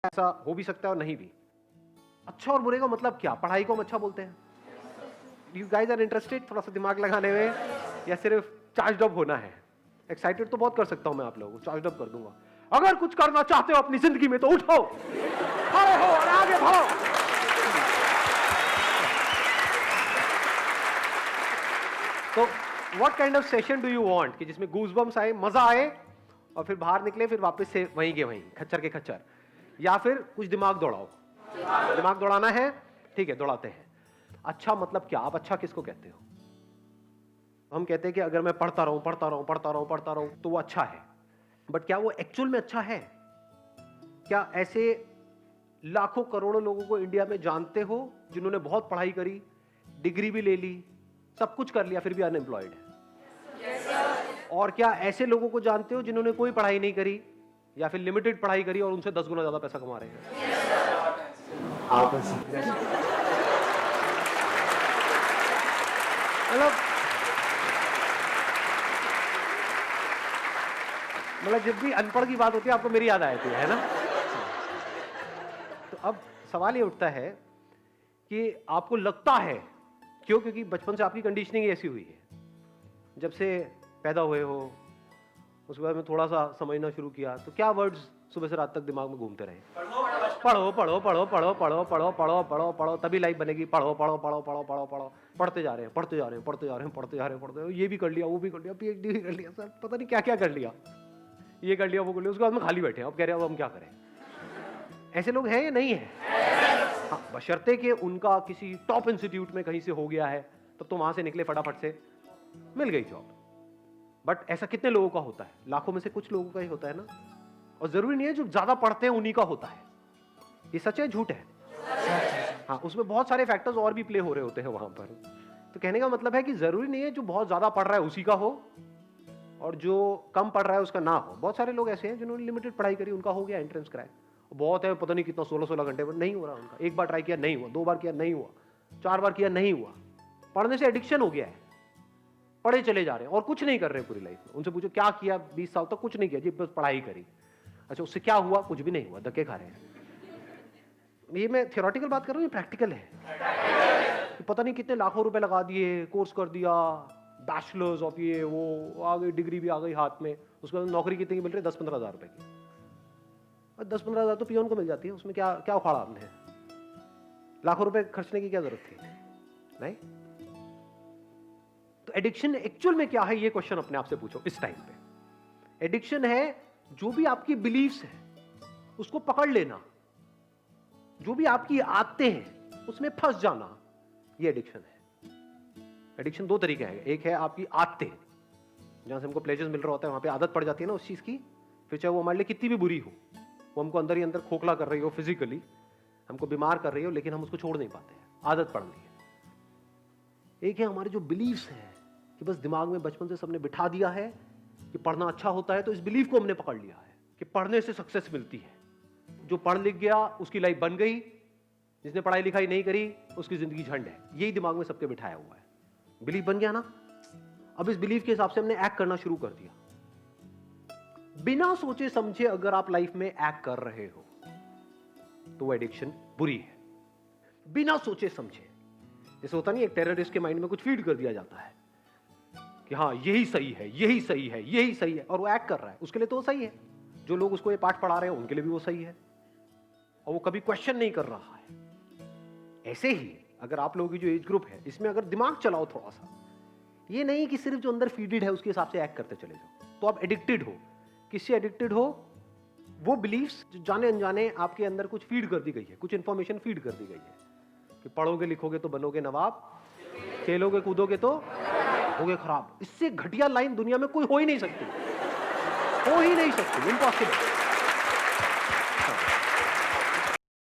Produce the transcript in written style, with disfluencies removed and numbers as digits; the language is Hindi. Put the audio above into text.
ऐसा हो भी सकता है और नहीं भी। अच्छा और बुरे का मतलब क्या? पढ़ाई को हम अच्छा बोलते हैं। यू गाइज आर इंटरेस्टेड थोड़ा सा दिमाग लगाने में, या सिर्फ चार्ज अप होना है? एक्साइटेड तो बहुत कर सकता हूं मैं आप लोगों को, चार्ज अप कर दूंगा। अगर कुछ करना चाहते हो अपनी जिंदगी में तो उठो, खड़े हो और आगे बढ़ो। तो what kind of session do you want कि जिसमें गूज़बम्स आए, मजा आए और फिर बाहर निकले, फिर वापस से वहीं के वहीं खच्चर के खच्चर, या फिर कुछ दिमाग दौड़ाओ? दिमाग दौड़ाना है, ठीक है, दौड़ाते हैं। अच्छा मतलब क्या? आप अच्छा किसको कहते हो? हम कहते हैं कि अगर मैं पढ़ता रहूं पढ़ता रहूं पढ़ता रहूं पढ़ता रहूं तो वो अच्छा है, बट क्या वो एक्चुअल में अच्छा है? क्या ऐसे लाखों करोड़ों लोगों को इंडिया में जानते हो जिन्होंने बहुत पढ़ाई करी, डिग्री भी ले ली, सब कुछ कर लिया, फिर भी अनएम्प्लॉयड है? और क्या ऐसे लोगों को जानते हो जिन्होंने कोई पढ़ाई नहीं करी या फिर लिमिटेड पढ़ाई करी और उनसे 10 गुना ज्यादा पैसा कमा रहे हैं? मतलब जब भी अनपढ़ की बात होती है आपको मेरी याद आ जाती है ना? तो अब सवाल ये उठता है कि आपको लगता है क्यों? क्योंकि बचपन से आपकी कंडीशनिंग ऐसी हुई है, जब से पैदा हुए हो उसके बाद में थोड़ा सा समझना शुरू किया, तो क्या वर्ड्स सुबह से रात तक दिमाग में घूमते रहे? पढ़ो पढ़ो पढ़ो पढ़ो पढ़ो पढ़ो पढ़ो पढ़ो पढ़ो तभी लाइफ बनेगी, पढ़ो पढ़ो पढ़ो पढ़ो पढ़ो पढ़ो, पढ़ते जा रहे हैं पढ़ते जा रहे हैं पढ़ते जा रहे हैं पढ़ते जा रहे हैं पढ़ते, ये भी कर लिया वो भी कर लिया, पीएचडी भी कर लिया, सर पता नहीं क्या क्या कर लिया, ये कर लिया वो कर लिया, उसके बाद में खाली बैठे हैं, अब कह रहे हैं अब हम क्या करें? ऐसे लोग हैं या नहीं है? हाँ, बशर्ते कि उनका किसी टॉप इंस्टीट्यूट में कहीं से हो गया है, तब तो वहां से निकले फटाफट से, मिल गई जॉब। बट ऐसा कितने लोगों का होता है? लाखों में से कुछ लोगों का ही होता है ना। और जरूरी नहीं है जो ज्यादा पढ़ते हैं उन्हीं का होता है। ये सच है झूठ है? हाँ, उसमें बहुत सारे फैक्टर्स और भी प्ले हो रहे होते हैं वहां पर। तो कहने का मतलब है कि जरूरी नहीं है जो बहुत ज्यादा पढ़ रहा है उसी का हो और जो कम पढ़ रहा है उसका ना हो। बहुत सारे लोग ऐसे हैं जिन्होंने लिमिटेड पढ़ाई करी, उनका हो गया एंट्रेंस क्रैक, बहुत है, पता नहीं कितना 16-16 घंटे पर नहीं हो रहा उनका। एक बार ट्राई किया नहीं हुआ, 2 बार किया नहीं हुआ, 4 बार किया नहीं हुआ। पढ़ने से एडिक्शन हो गया है, पढ़े चले जा रहे हैं और कुछ नहीं कर रहे पूरी लाइफ में। उनसे पूछो क्या किया 20 साल तक? कुछ नहीं किया जी, बस पढ़ाई करी। अच्छा उससे क्या हुआ? कुछ भी नहीं हुआ, धक्के खा रहे हैं। ये मैं थियोरेटिकल बात कर रहा हूँ, ये प्रैक्टिकल है। पता नहीं कितने लाखों रुपए लगा दिए, कोर्स कर दिया, बैचलर्स ऑफ ये वो, आ गई डिग्री भी आ गई हाथ में, उसके बाद नौकरी कितनी की मिल रही है? 10-15 हज़ार रुपए की। 10-15 हज़ार तो पियोन को मिल जाती है, उसमें क्या क्या उखाड़ा आपने? लाखों रुपए खर्चने की क्या जरूरत थी? नहीं। तो एडिक्शन एक्चुअल में क्या है, ये क्वेश्चन अपने आप से पूछो इस टाइम पे। एडिक्शन है जो भी आपकी बिलीफ्स है उसको पकड़ लेना, जो भी आपकी आदतें हैं उसमें फंस जाना, ये एडिक्शन है। एडिक्शन 2 तरीके हैं। एक है आपकी आदतें, जहां से हमको प्लेजर मिल रहा होता है, वहां पे आदत पड़ जाती है ना उस चीज की, फिर चाहे वो हमारे लिए कितनी भी बुरी हो, वो हमको अंदर ही अंदर खोखला कर रही हो, फिजिकली हमको बीमार कर रही हो, लेकिन हम उसको छोड़ नहीं पाते हैं, आदत पड़ गई है। एक है हमारे जो बिलीव्स हैं कि बस दिमाग में बचपन से सबने बिठा दिया है कि पढ़ना अच्छा होता है, तो इस बिलीफ को हमने पकड़ लिया है कि पढ़ने से सक्सेस मिलती है। जो पढ़ लिख गया उसकी लाइफ बन गई, जिसने पढ़ाई लिखाई नहीं करी उसकी जिंदगी झंड है। यही दिमाग में सबके बिठाया हुआ है। बिलीफ बन गया ना, अब इस बिलीफ के हिसाब से हमने एक्ट करना शुरू कर दिया। बिना सोचे समझे अगर आप लाइफ में एक्ट कर रहे हो तो वो एडिक्शन बुरी है। बिना सोचे समझे, जैसे होता नहीं, एक टेररिस्ट के माइंड में कुछ फीड कर दिया जाता है कि हाँ यही सही है यही सही है यही सही है, और वो एक्ट कर रहा है, उसके लिए तो वो सही है। जो लोग उसको ये पाठ पढ़ा रहे हैं उनके लिए भी वो सही है, और वो कभी क्वेश्चन नहीं कर रहा है। ऐसे ही अगर आप लोगों की जो एज ग्रुप है इसमें अगर दिमाग चलाओ थोड़ा सा, ये नहीं कि सिर्फ जो अंदर फीडेड है उसके हिसाब से एक्ट करते चले जाओ, तो आप एडिक्टेड हो। किससे एडिक्टेड हो? वो बिलीफ्स जो जाने अनजाने आपके अंदर कुछ फीड कर दी गई है, कुछ इंफॉर्मेशन फीड कर दी गई है कि पढ़ोगे लिखोगे तो बनोगे नवाब, खेलोगे कूदोगे तो होगे खराब। इससे घटिया लाइन दुनिया में कोई हो ही नहीं सकती, हो ही नहीं सकती, इम्पॉसिबल।